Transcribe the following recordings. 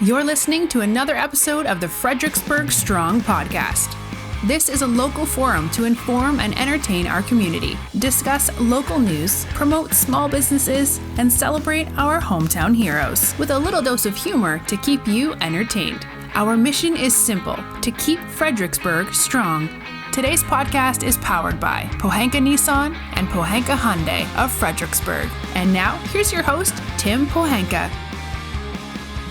You're listening to another episode of the Fredericksburg Strong podcast. This is a local forum to inform and entertain our community, discuss local news, promote small businesses, and celebrate our hometown heroes with a little dose of humor to keep you entertained. Our mission is simple: to keep Fredericksburg strong. Today's podcast is powered by Pohanka Nissan and Pohanka Hyundai of Fredericksburg. And now, here's your host, Tim Pohanka.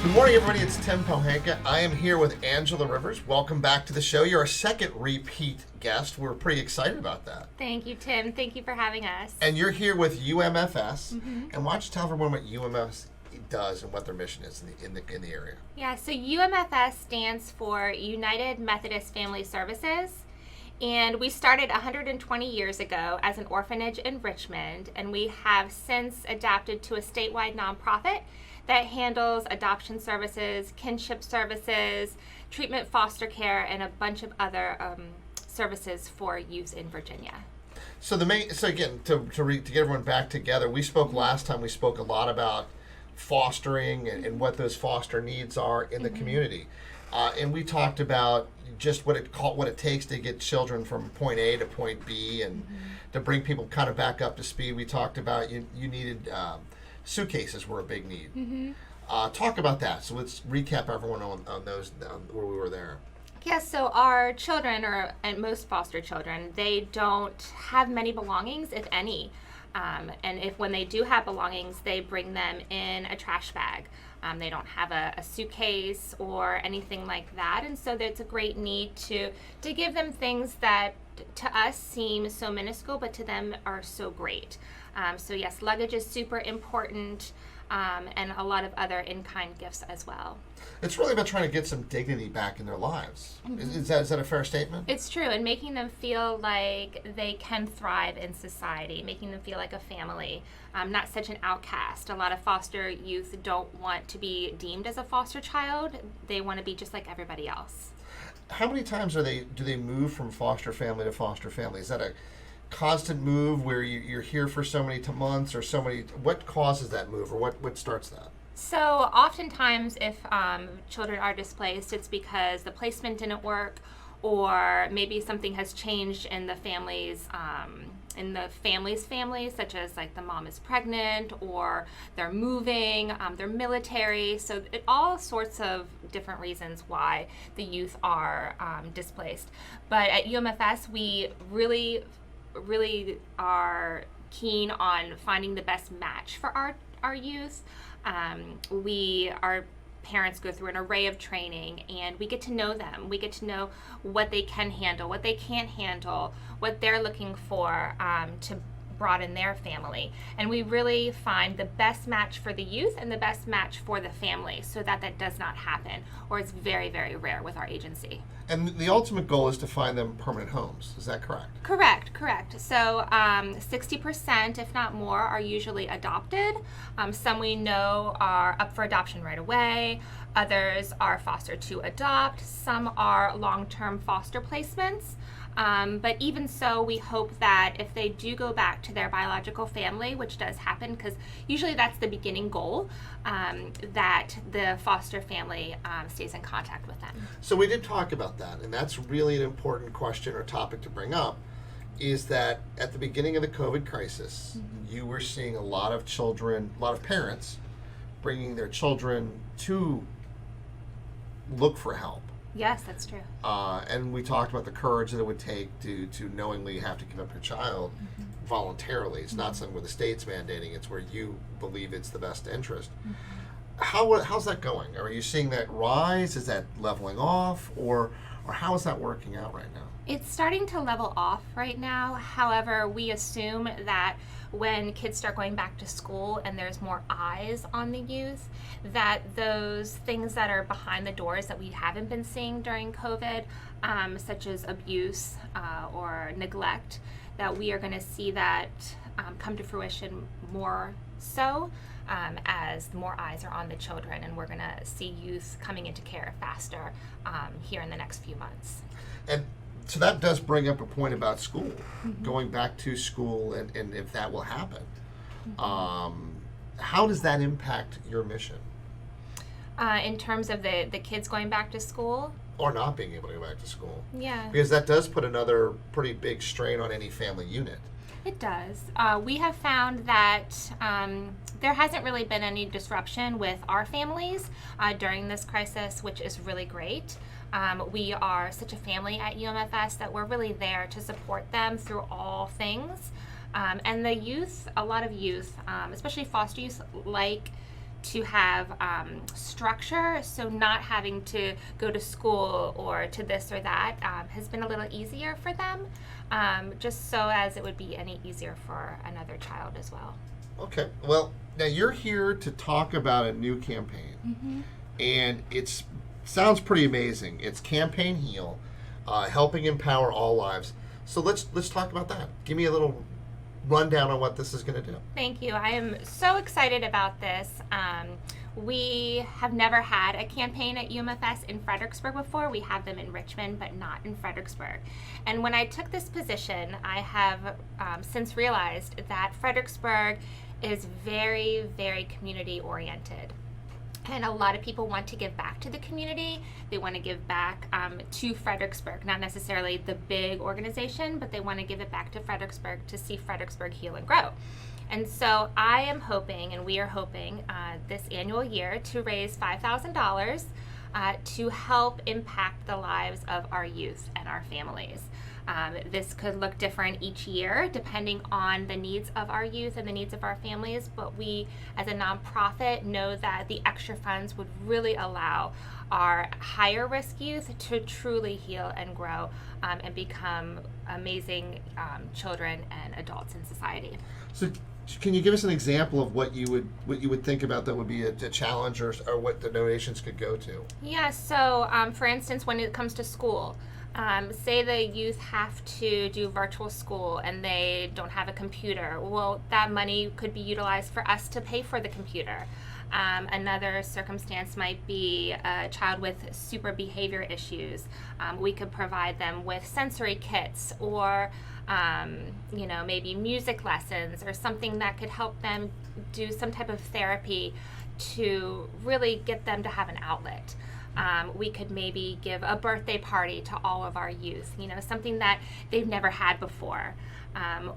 Good morning, everybody. It's Tim Pohanka. I am here with Angela Rivers. Welcome back to the show. You're a second repeat guest. We're pretty excited about that. Thank you, Tim. Thank you for having us. And you're here with UMFS. And why don't you tell everyone what UMFS does and what their mission is in the area? Yeah, so UMFS stands for United Methodist Family Services. And we started 120 years ago as an orphanage in Richmond, and we have since adapted to a statewide nonprofit that handles adoption services, kinship services, treatment foster care, and a bunch of other services for youth in Virginia. So again, to get everyone back together, we spoke last time. We spoke a lot about fostering and what those foster needs are in the community, and we talked about just what it takes to get children from point A to point B, and to bring people kind of back up to speed. We talked about you needed suitcases were a big need. Talk about that. So let's recap everyone on those where we were there. Yes, so our children, and most foster children, they don't have many belongings, if any. And when they do have belongings, they bring them in a trash bag. They don't have a suitcase or anything like that. And so it's a great need to give them things that to us seem so minuscule, but to them are so great. So yes, luggage is super important, and a lot of other in-kind gifts as well. It's really about trying to get some dignity back in their lives. Is that a fair statement? It's true, and making them feel like they can thrive in society, making them feel like a family, not such an outcast. A lot of foster youth don't want to be deemed as a foster child. They want to be just like everybody else. How many times do they move from foster family to foster family? Is that a constant move where you're here for so many months or so many? What causes that move, or what starts that? So oftentimes if children are displaced, it's because the placement didn't work, or maybe something has changed in the family's family, such as like the mom is pregnant, or they're moving, they're military. So all sorts of different reasons why the youth are displaced. But at UMFS, we really are keen on finding the best match for our youth. Our parents go through an array of training, and we get to know them. We get to know what they can handle, what they can't handle, what they're looking for to broaden their family. And we really find the best match for the youth and the best match for the family, so that does not happen, or it's very, very rare with our agency. And the ultimate goal is to find them permanent homes. Is that correct? Correct. So 60%, if not more, are usually adopted. Some we know are up for adoption right away. Others are foster to adopt. Some are long-term foster placements. But even so, we hope that if they do go back to their biological family, which does happen, because usually that's the beginning goal, that the foster family stays in contact with them. So we did talk about that, and that's really an important question or topic to bring up, is that at the beginning of the COVID crisis, you were seeing a lot of parents bringing their children to look for help. Yes, that's true. And we talked about the courage that it would take to knowingly have to give up your child voluntarily. It's not something where the state's mandating. It's where you believe it's the best interest. How's that going? Are you seeing that rise? Is that leveling off? Or how is that working out right now? It's starting to level off right now. However, we assume that when kids start going back to school and there's more eyes on the youth, that those things that are behind the doors that we haven't been seeing during COVID, such as abuse or neglect, that we are going to see that come to fruition more so as more eyes are on the children, and we're going to see youth coming into care faster here in the next few months. And so that does bring up a point about school, going back to school, and if that will happen. How does that impact your mission? In terms of the kids going back to school. Or not being able to go back to school. Yeah. Because that does put another pretty big strain on any family unit. It does. We have found that there hasn't really been any disruption with our families during this crisis, which is really great. We are such a family at UMFS that we're really there to support them through all things. And the youth, a lot of youth, especially foster youth, like to have structure, so not having to go to school or to this or that has been a little easier for them, just so as it would be any easier for another child as well. Okay, well, now you're here to talk about a new campaign, and it sounds pretty amazing. It's Campaign Heal, helping empower all lives. So let's talk about that. Give me a little rundown on what this is going to do. Thank you. I am so excited about this. We have never had a campaign at UMFS in Fredericksburg before. We have them in Richmond, but not in Fredericksburg. And when I took this position, I have since realized that Fredericksburg is very, very community oriented. And a lot of people want to give back to the community. They want to give back to Fredericksburg, not necessarily the big organization, but they want to give it back to Fredericksburg to see Fredericksburg heal and grow. And so I am hoping, and we are hoping this annual year to raise $5,000 to help impact the lives of our youth and our families. This could look different each year depending on the needs of our youth and the needs of our families, but we as a nonprofit know that the extra funds would really allow our higher risk youth to truly heal and grow and become amazing children and adults in society. So can you give us an example of what you would think about that would be a challenge, or what the donations could go to? Yeah, so for instance, when it comes to school, say the youth have to do virtual school and they don't have a computer. Well, that money could be utilized for us to pay for the computer. Another circumstance might be a child with super behavior issues. We could provide them with sensory kits, or maybe music lessons, or something that could help them do some type of therapy to really get them to have an outlet. We could maybe give a birthday party to all of our youth, something that they've never had before.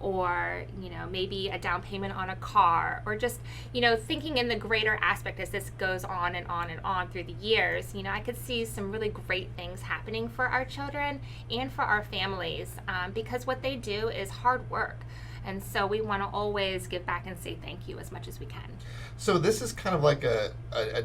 Or maybe a down payment on a car, or just, thinking in the greater aspect as this goes on and on and on through the years. I could see some really great things happening for our children and for our families, because what they do is hard work. And so we want to always give back and say thank you as much as we can. So this is kind of like a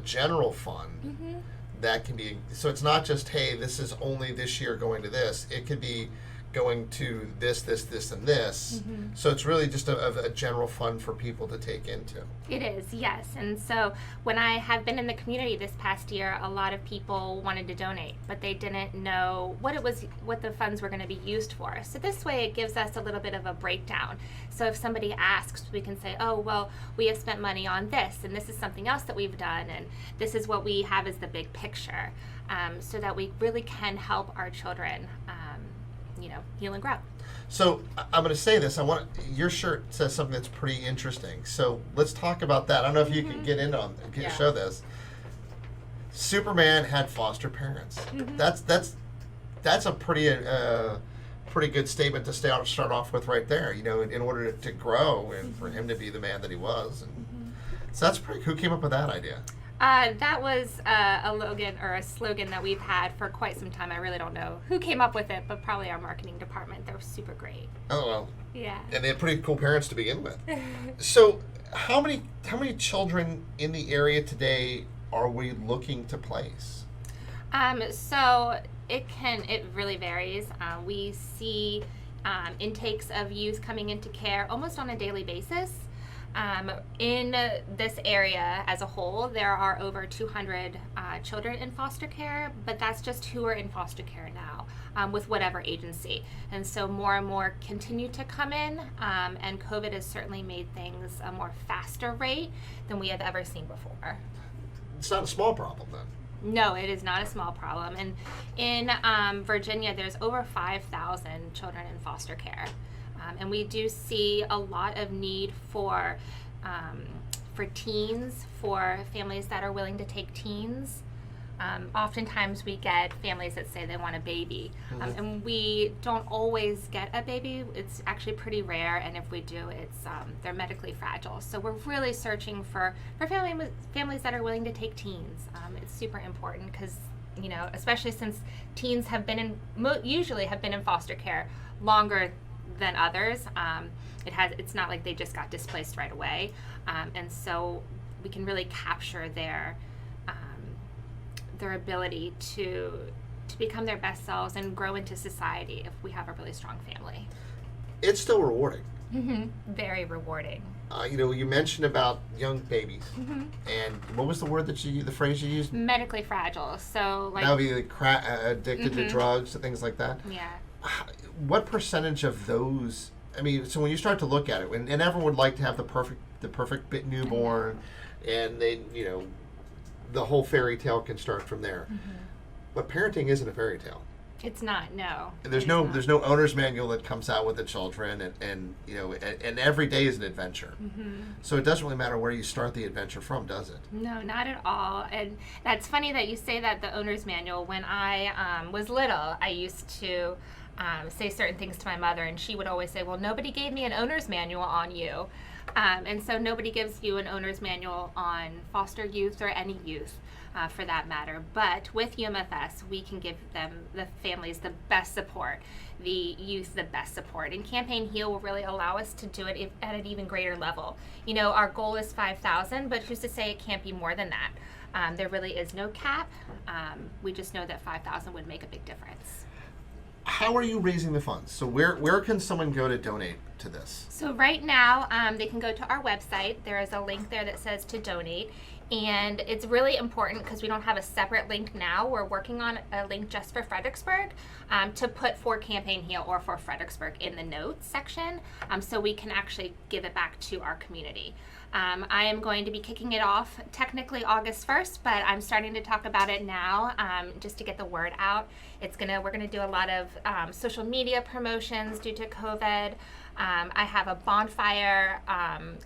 general fund that can be, so it's not just, hey, this is only this year going to this. It could be going to this, and this. So it's really just a general fund for people to take into. It is, yes. And so when I have been in the community this past year, a lot of people wanted to donate, but they didn't know what the funds were going to be used for. So this way it gives us a little bit of a breakdown. So if somebody asks, we can say, oh, well, we have spent money on this, and this is something else that we've done, and this is what we have as the big picture, so that we really can help our children heal and grow. So I'm going to say this. Your shirt says something that's pretty interesting. So let's talk about that. I don't know if you can get in on show this. Superman had foster parents. That's a pretty good statement to start off with right there. In order to grow and for him to be the man that he was. And so that's pretty. Who came up with that idea? That was a slogan that we've had for quite some time. I really don't know who came up with it, but probably our marketing department. They're super great. Oh, well. Yeah. And they had pretty cool parents to begin with. So how many children in the area today are we looking to place? So it really varies. We see intakes of youth coming into care almost on a daily basis. In this area as a whole, there are over 200 children in foster care, but that's just who are in foster care now, with whatever agency. And so more and more continue to come in, and COVID has certainly made things a more faster rate than we have ever seen before. It's not a small problem then. No, it is not a small problem. And in Virginia, there's over 5,000 children in foster care. And we do see a lot of need for for teens, for families that are willing to take teens. Oftentimes we get families that say they want a baby, and we don't always get a baby. It's actually pretty rare, and if we do, it's they're medically fragile. So we're really searching for families that are willing to take teens. It's super important because, you know, especially since teens have been usually have been in foster care longer than others. It's not like they just got displaced right away, and so we can really capture their ability to become their best selves and grow into society if we have a really strong family. It's still rewarding. Very rewarding. You know, you mentioned about young babies, and what was the word the phrase you used? Medically fragile. So like that would be like addicted to drugs and things like that. Yeah. What percentage of those? I mean, so when you start to look at it, and everyone would like to have the perfect bit newborn, and they, you know, the whole fairy tale can start from there. But parenting isn't a fairy tale. It's not, no. And there's no owner's manual that comes out with the children, and you know, and every day is an adventure. So it doesn't really matter where you start the adventure from, does it? No, not at all. And that's funny that you say that, the owner's manual. When I was little, I used to say certain things to my mother, and she would always say, well, nobody gave me an owner's manual on you. And so nobody gives you an owner's manual on foster youth or any youth for that matter. But with UMFS, we can give the families, the best support, the youth the best support. And Campaign Heal will really allow us to do it at an even greater level. You know, our goal is 5,000, but who's to say it can't be more than that? There really is no cap. We just know that 5,000 would make a big difference. How are you raising the funds? So where can someone go to donate to this? So right now, they can go to our website. There is a link there that says to donate. And it's really important because we don't have a separate link now. We're working on a link just for Fredericksburg to put for Campaign Heal or for Fredericksburg in the notes section, so we can actually give it back to our community. I am going to be kicking it off technically August 1st, but I'm starting to talk about it now just to get the word out. We're gonna do a lot of social media promotions due to COVID. I have a bonfire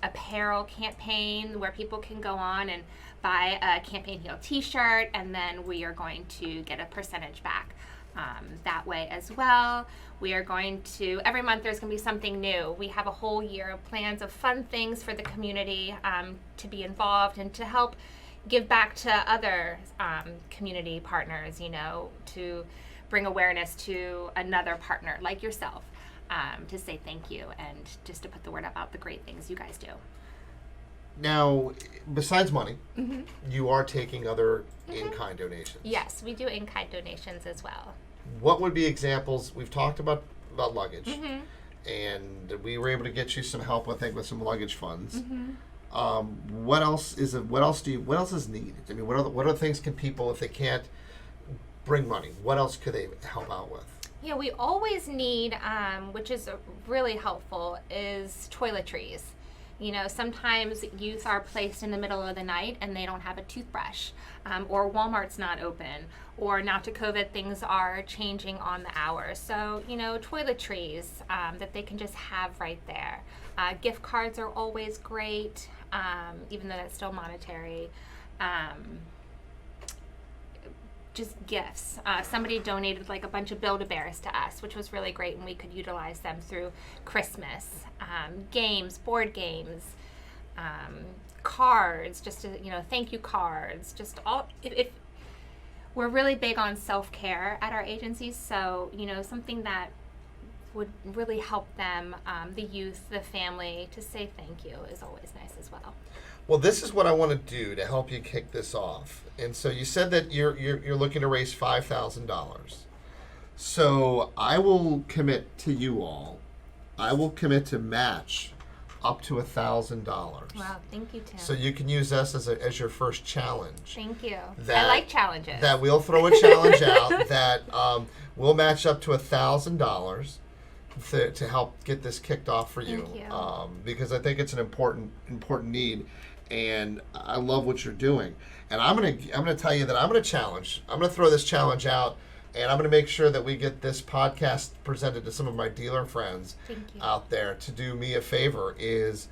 apparel campaign where people can go on and buy a Campaign Heal t-shirt, and then we are going to get a percentage back that way as well. We are going to, every month there's going to be something new. We have a whole year of plans of fun things for the community to be involved and to help give back to other community partners, you know, to bring awareness to another partner like yourself, to say thank you and just to put the word out about the great things you guys do. Now, besides money, you are taking other in-kind donations. Yes, we do in-kind donations as well. What would be examples? We've talked about luggage, and we were able to get you some help, I think, with some luggage funds. What else is needed? I mean, what other things can people, if they can't bring money, what else could they help out with? Yeah, we always need, which is really helpful, is toiletries. You know, sometimes youth are placed in the middle of the night and they don't have a toothbrush, or Walmart's not open, or now to COVID, things are changing on the hour. So, you know, toiletries that they can just have right there. Gift cards are always great, even though that's still monetary. Just gifts. Somebody donated like a bunch of Build-A-Bears to us, which was really great, and we could utilize them through Christmas. Games, board games, cards, just to, you know, thank you cards, just all. If we're really big on self-care at our agencies, so, you know, something that would really help them, the youth, the family, to say thank you is always nice as well. Well, this is what I want to do to help you kick this off. And so you said that you're looking to raise $5,000. So I will commit to you all. I will commit to match up to $1,000. Wow, thank you, Tim. So you can use us as your first challenge. Thank you. I like challenges. That we'll throw a challenge out that we'll match up to $1,000 to help get this kicked off for you. Thank you. Because I think it's an important need. And I love what you're doing. And I'm gonna tell you that I'm gonna throw this challenge out, and I'm gonna make sure that we get this podcast presented to some of my dealer friends out there to do me a favor. Is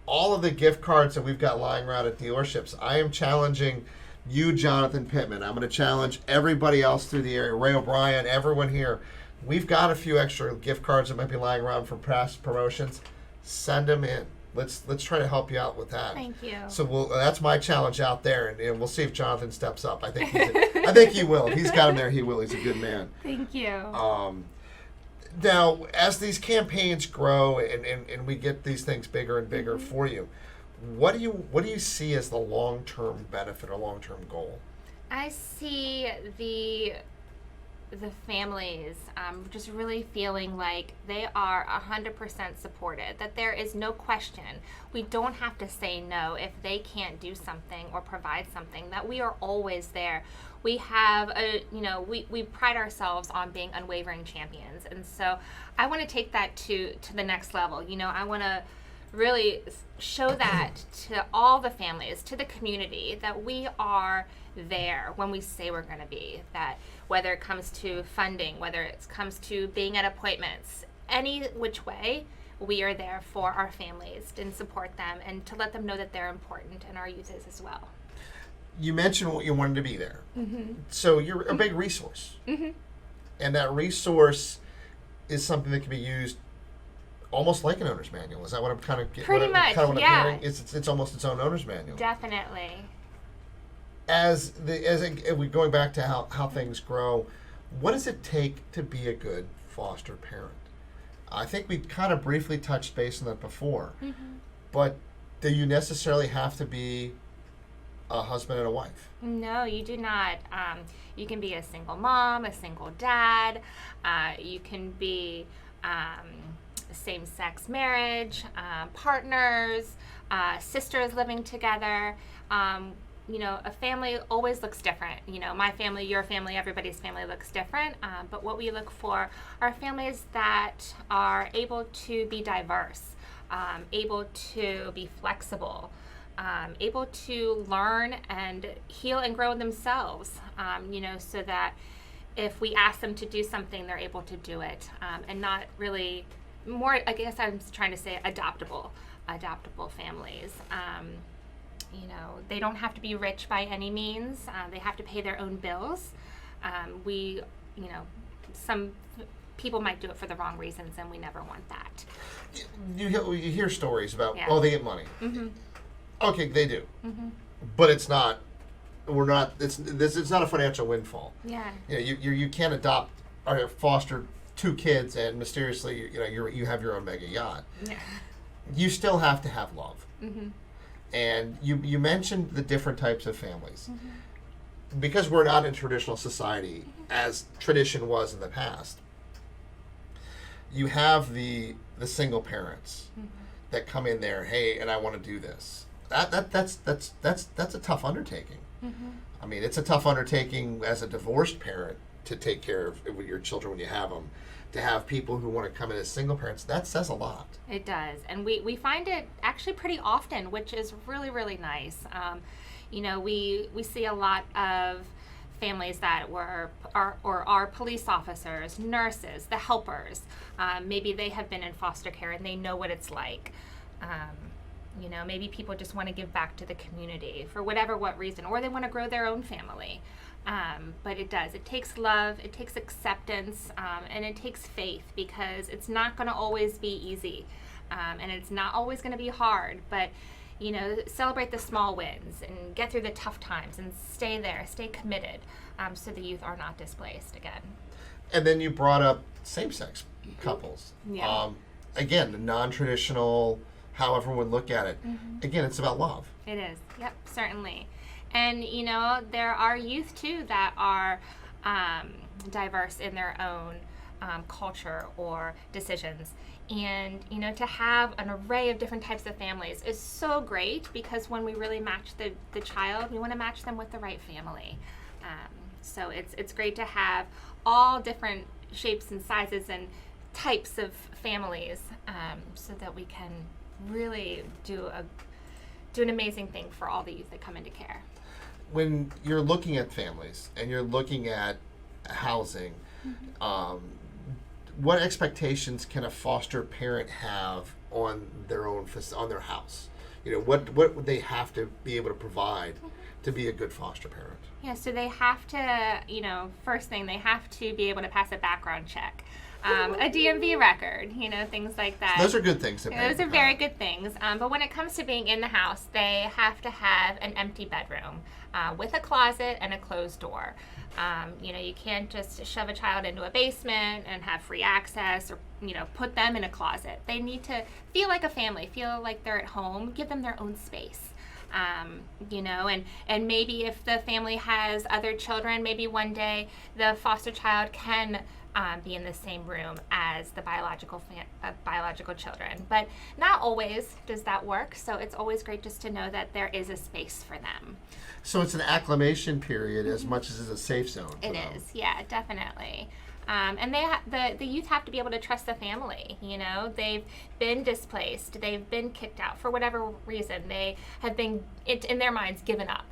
all of the gift cards that we've got lying around at dealerships, I am challenging you, Jonathan Pittman. I'm going to challenge everybody else through the area, Ray O'Brien, everyone here. We've got a few extra gift cards that might be lying around from past promotions. Send them in. Let's try to help you out with that. Thank you. So that's my challenge out there, and we'll see if Jonathan steps up. I think he will. If he's got him there, he will. He's a good man. Thank you. Now, as these campaigns grow and we get these things bigger and bigger for you, what do you see as the long-term benefit or long-term goal? I see the families just really feeling like they are 100% supported, that there is no question. We don't have to say no if they can't do something or provide something, that we are always there. We have we pride ourselves on being unwavering champions. And so I want to take that to the next level. I want to really show that to all the families, to the community, that we are there when we say we're going to be. That whether it comes to funding, whether it comes to being at appointments, any which way, we are there for our families and support them and to let them know that they're important, and our youth is as well. You mentioned what you wanted to be there. Mm-hmm. So you're a big resource. Mm-hmm. And that resource is something that can be used almost like an owner's manual. Is that what I'm kind of getting? Pretty much, I'm yeah. hearing? It's almost its own owner's manual. Definitely. As we going back to how things grow, what does it take to be a good foster parent? I think we kind of briefly touched base on that before, but do you necessarily have to be a husband and a wife? No, you do not. You can be a single mom, a single dad. You can be same-sex marriage, partners, sisters living together. A family always looks different. My family, your family, everybody's family looks different. But what we look for are families that are able to be diverse, able to be flexible, able to learn and heal and grow themselves, so that if we ask them to do something, they're able to do it, and not really more, I guess I'm trying to say adoptable families. They don't have to be rich by any means. They have to pay their own bills. Some people might do it for the wrong reasons, and we never want that. You hear stories about, Yeah. They get money. Mm-hmm. Okay, they do. Mm-hmm. But it's not a financial windfall. Yeah. You can't adopt or foster 2 kids and mysteriously, you have your own mega yacht. Yeah. You still have to have love. Mm-hmm. And you mentioned the different types of families. Mm-hmm. Because we're not in traditional society, as tradition was in the past, you have the single parents that come in there, hey, and I want to do this. That's a tough undertaking. Mm-hmm. I mean, it's a tough undertaking as a divorced parent to take care of your children when you have them. To have people who want to come in as single parents, that says a lot. It does. And we find it actually pretty often, which is really, really nice. We see a lot of families that are police officers, nurses, the helpers. Maybe they have been in foster care and they know what it's like. Maybe people just want to give back to the community for what reason, or they want to grow their own family. But it does. It takes love, it takes acceptance, and it takes faith, because it's not going to always be easy, and it's not always going to be hard. But celebrate the small wins and get through the tough times and stay there, stay committed, so the youth are not displaced again. And then you brought up same-sex couples. Yeah. Again, non-traditional, how everyone look at it. Mm-hmm. Again, it's about love. It is. Yep, certainly. And, there are youth, too, that are diverse in their own culture or decisions. And, to have an array of different types of families is so great, because when we really match the child, we want to match them with the right family. So it's great to have all different shapes and sizes and types of families, so that we can really do an amazing thing for all the youth that come into care. When you're looking at families and you're looking at housing, what expectations can a foster parent have on their house? What would they have to be able to provide to be a good foster parent? Yeah, so they have to, first thing, they have to be able to pass a background check, a DMV record, things like that. Those are good things. Those are very good things. But when it comes to being in the house, they have to have an empty bedroom with a closet and a closed door. You can't just shove a child into a basement and have free access or, put them in a closet. They need to feel like a family, feel like they're at home, give them their own space. And maybe if the family has other children, maybe one day the foster child can be in the same room as the biological children. But not always does that work, so it's always great just to know that there is a space for them. So it's an acclimation period as much as it's a safe zone. It is, yeah, definitely. And the youth have to be able to trust the family. They've been displaced, they've been kicked out for whatever reason. They have been, in their minds, given up.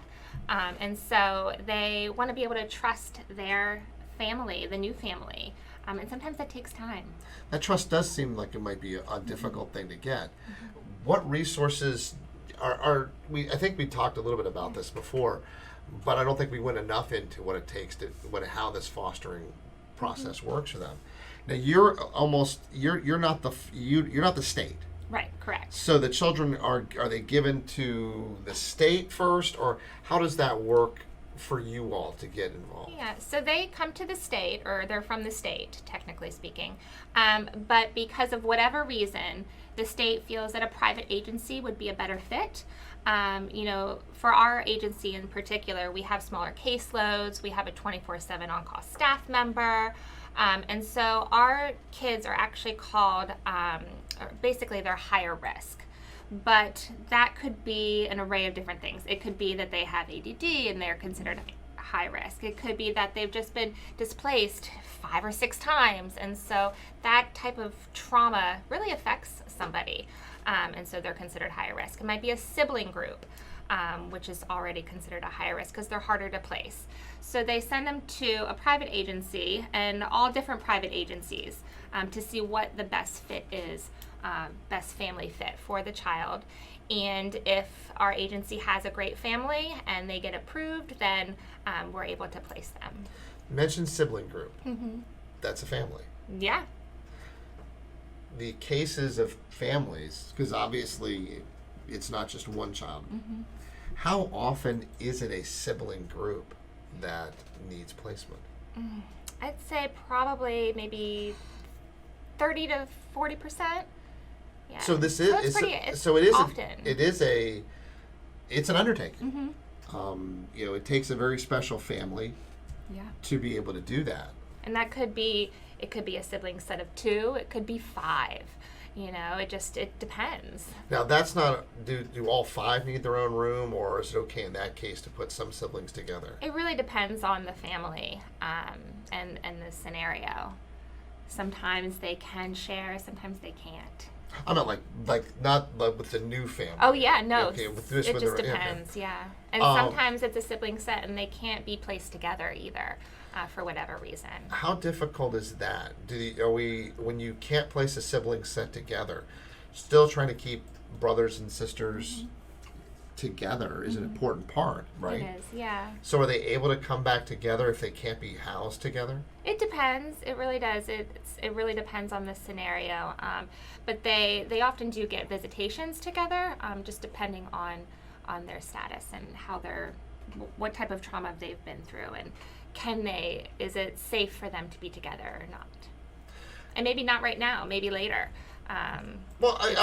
And so they want to be able to trust their family, the new family. And sometimes that takes time. That trust does seem like it might be a difficult thing to get. What resources are we? I think we talked a little bit about this before, but I don't think we went enough into what it takes to how this fostering process works for them. Now you're not the state. Right, correct. So the children are they given to the state first, or how does that work for you all to get involved? Yeah, so they come to the state, or they're from the state, technically speaking. But because of whatever reason, the state feels that a private agency would be a better fit. For our agency in particular, we have smaller caseloads. We have a 24/7 on-call staff member. And so our kids are actually called, basically they're higher risk. But that could be an array of different things. It could be that they have ADD and they're considered high risk. It could be that they've just been displaced 5 or 6 times. And so that type of trauma really affects somebody. And so they're considered high risk. It might be a sibling group, which is already considered a higher risk because they're harder to place. So they send them to a private agency, and all different private agencies, to see what the best fit is, best family fit for the child. And if our agency has a great family and they get approved, then we're able to place them. You mentioned sibling group. That's a family. Yeah. The cases of families, because obviously it's not just one child. How often is it a sibling group that needs placement? I'd say probably maybe 30 to 40%. Yeah. So this is it's an undertaking. It takes a very special family to be able to do that. And that could be a sibling set of 2, it could be 5. It depends. Now that's not, do all 5 need their own room, or is it okay in that case to put some siblings together? It really depends on the family and the scenario. Sometimes they can share, sometimes they can't. I'm not not with the new family. Oh yeah, no. Okay, it just depends, yeah. And sometimes it's a sibling set and they can't be placed together either, for whatever reason. How difficult is that? When you can't place a sibling set together, still trying to keep brothers and sisters together is an important part, right? It is, yeah. So are they able to come back together if they can't be housed together? It depends. It really does. It really depends on the scenario. But they often do get visitations together, just depending on their status and what type of trauma they've been through, and is it safe for them to be together or not? And maybe not right now, maybe later. I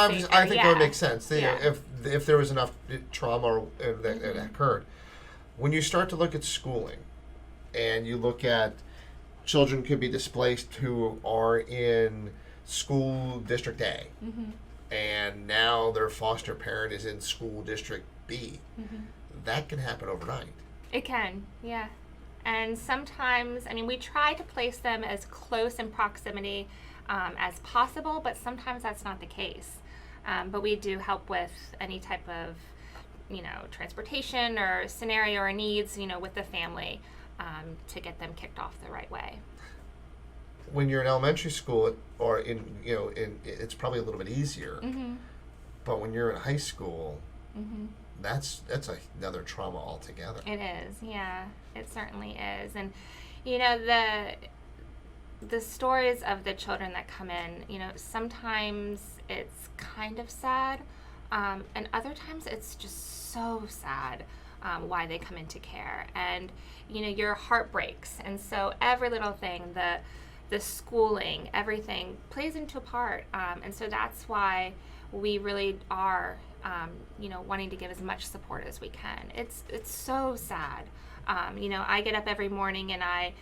think that would make sense. If there was enough trauma that occurred. When you start to look at schooling, and you look at children could be displaced who are in school district A, and now their foster parent is in school district B, that can happen overnight. It can, yeah. And sometimes, we try to place them as close in proximity as possible, but sometimes that's not the case. But we do help with any type of, transportation or scenario or needs, with the family, to get them kicked off the right way. When you're in elementary school, or it's probably a little bit easier. But when you're in high school, That's another trauma altogether. It is, yeah. It certainly is. And, the stories of the children that come in, sometimes it's kind of sad, and other times it's just so sad why they come into care. And, your heart breaks. And so every little thing, the schooling, everything plays into a part. And so that's why we really are, wanting to give as much support as we can. It's so sad. I get up every morning and I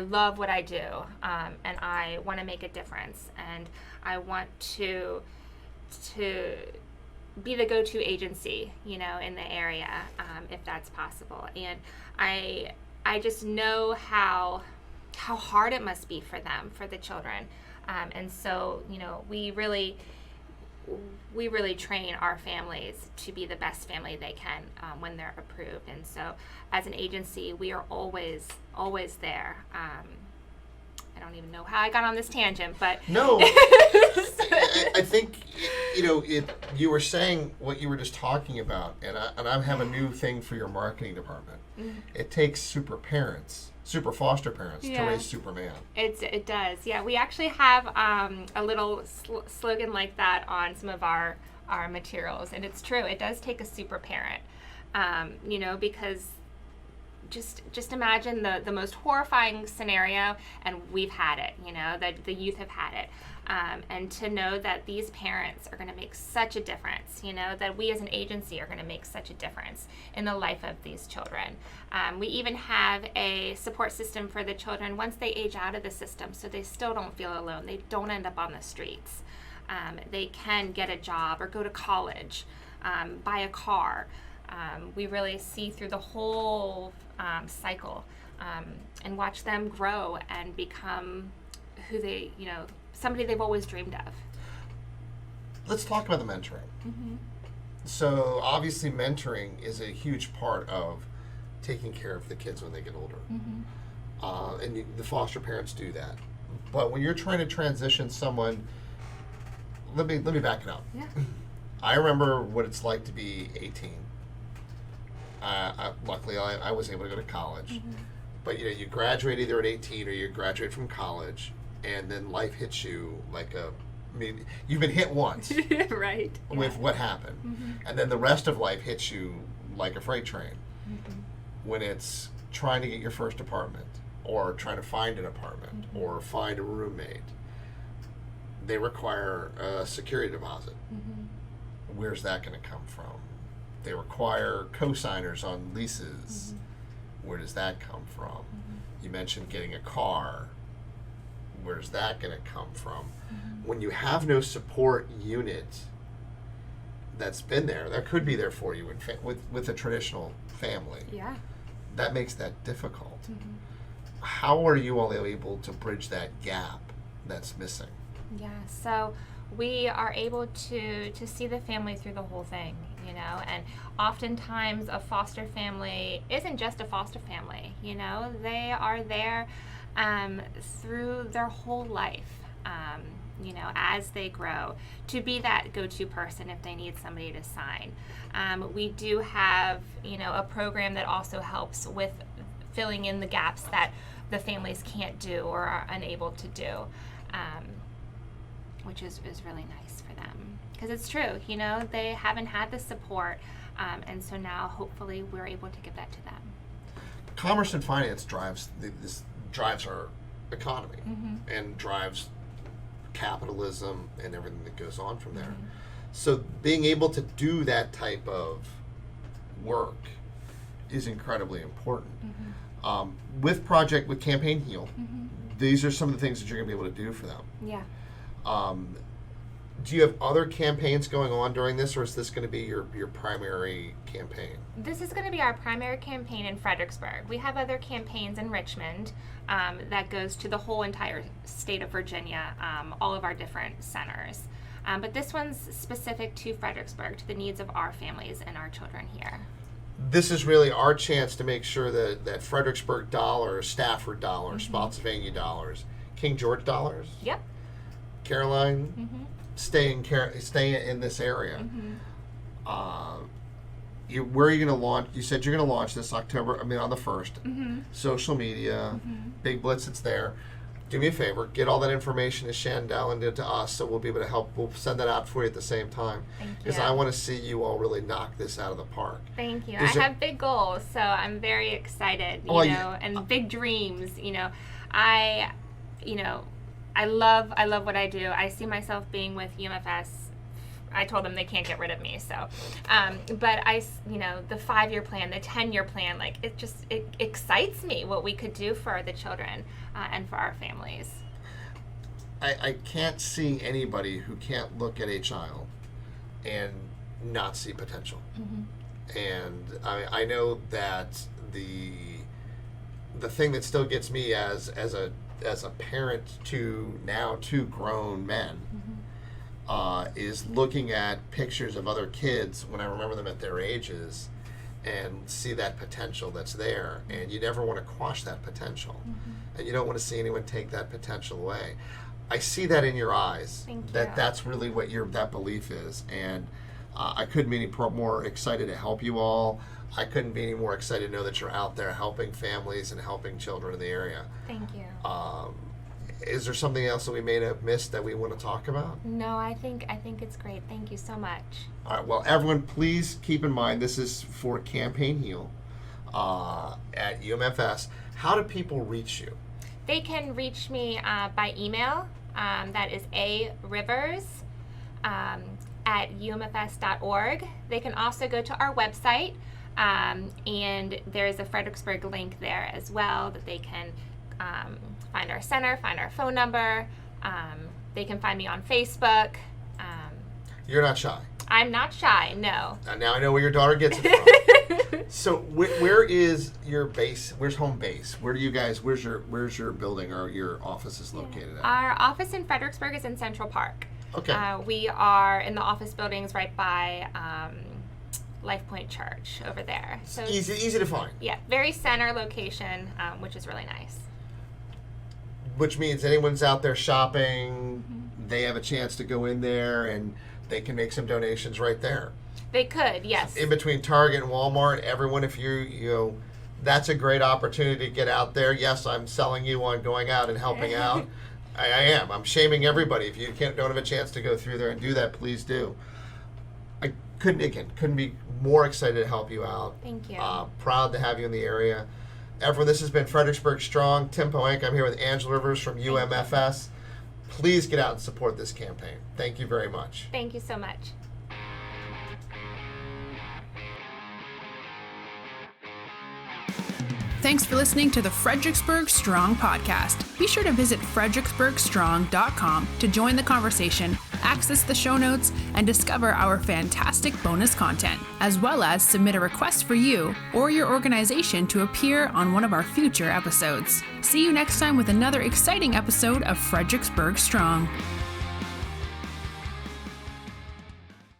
love what I do, and I want to make a difference, and I want to be the go-to agency, in the area, if that's possible. And I just know how hard it must be for them, for the children, and so we really train our families to be the best family they can when they're approved. And so as an agency, we are always there. I don't even know how I got on this tangent, but no. I think you were saying what you were just talking about, and I have a new thing for your marketing department. It takes super foster parents to raise Superman. It does, yeah. We actually have a little slogan like that on some of our materials, and it's true. It does take a super parent, because just imagine the most horrifying scenario, and we've had it, that the youth have had it. And to know that these parents are going to make such a difference, that we as an agency are going to make such a difference in the life of these children. We even have a support system for the children once they age out of the system, so they still don't feel alone. They don't end up on the streets. They can get a job or go to college, buy a car. We really see through the whole cycle, and watch them grow and become who they, somebody they've always dreamed of. Let's talk about the mentoring. So obviously mentoring is a huge part of taking care of the kids when they get older. And the foster parents do that. But when you're trying to transition someone, let me back it up. Yeah. I remember what it's like to be 18. Luckily, I was able to go to college. But you graduate either at 18 or you graduate from college, and then life hits you like you've been hit once, right? With what happened, and then the rest of life hits you like a freight train. When it's trying to get your first apartment, or trying to find an apartment, or find a roommate, they require a security deposit. Where's that going to come from? They require co-signers on leases. Where does that come from? You mentioned getting a car. Where's that going to come from? When you have no support unit that's been there, that could be there for you with a traditional family. Yeah. That makes that difficult. How are you all able to bridge that gap that's missing? Yeah, so we are able to see the family through the whole thing, and oftentimes a foster family isn't just a foster family, they are there through their whole life, as they grow, to be that go-to person if they need somebody to sign. We do have, a program that also helps with filling in the gaps that the families can't do or are unable to do, which is really nice for them. Because it's true, they haven't had the support, and so now hopefully we're able to give that to them. Commerce and finance drives our economy and drives capitalism and everything that goes on from there. So being able to do that type of work is incredibly important. With Campaign Heal, these are some of the things that you're going to be able to do for them. Yeah. Do you have other campaigns going on during this, or is this going to be your primary campaign? This is going to be our primary campaign in Fredericksburg. We have other campaigns in Richmond that goes to the whole entire state of Virginia, all of our different centers. But this one's specific to Fredericksburg, to the needs of our families and our children here. This is really our chance to make sure that Fredericksburg dollars, Stafford dollars, Spotsylvania dollars, King George dollars, yep, Caroline, stay in this area. where are you going to launch? You said you're going to launch this October, on the 1st. Mm-hmm. Social media, Mm-hmm. Big Blitz, it's there. Do me a favor, get all that information to Shandell and to us, so we'll be able to help. We'll send that out for you at the same time. Thank you. Because I want to see you all really knock this out of the park. Thank you. I have big goals, so I'm very excited, and big dreams. I love what I do. I see myself being with UMFS. I told them they can't get rid of me. So, but the 5-year plan, the 10-year plan, it excites me what we could do for the children and for our families. I can't see anybody who can't look at a child and not see potential. Mm-hmm. And I know that the thing that still gets me as a parent to now 2 grown men. Mm-hmm. Is looking at pictures of other kids when I remember them at their ages and see that potential that's there. And you never want to quash that potential. Mm-hmm. And you don't want to see anyone take that potential away. I see that in your eyes. Thank you. That's really what that belief is. And I couldn't be any more excited to help you all. I couldn't be any more excited to know that you're out there helping families and helping children in the area. Thank you. Is there something else that we may have missed that we want to talk about? No, I think it's great. Thank you so much. All right. Well, everyone, please keep in mind this is for Campaign Heal at UMFS. How do people reach you? They can reach me by email. That is arivers at umfs.org. They can also go to our website, and there is a Fredericksburg link there as well that they can find our center, find our phone number. They can find me on Facebook. You're not shy. I'm not shy, no. Now I know where your daughter gets it from. So where is your base? Where's home base? Where's your building or your office is located at? Our office in Fredericksburg is in Central Park. Okay. We are in the office buildings right by Life Point Church over there. So easy to find. Yeah, very center location, which is really nice. Which means anyone's out there shopping, Mm-hmm. they have a chance to go in there and they can make some donations right there. They could, yes. In between Target and Walmart, everyone, if that's a great opportunity to get out there. Yes, I'm selling you on going out and helping out. I am. I'm shaming everybody. If you don't have a chance to go through there and do that, please do. I couldn't be more excited to help you out. Thank you. Proud to have you in the area. Everyone, this has been Fredericksburg Strong. Tim Pohanka. I'm here with Angela Rivers from UMFS. Please get out and support this campaign. Thank you very much. Thank you so much. Thanks for listening to the Fredericksburg Strong podcast. Be sure to visit fredericksburgstrong.com to join the conversation, access the show notes, and discover our fantastic bonus content, as well as submit a request for you or your organization to appear on one of our future episodes. See you next time with another exciting episode of Fredericksburg Strong.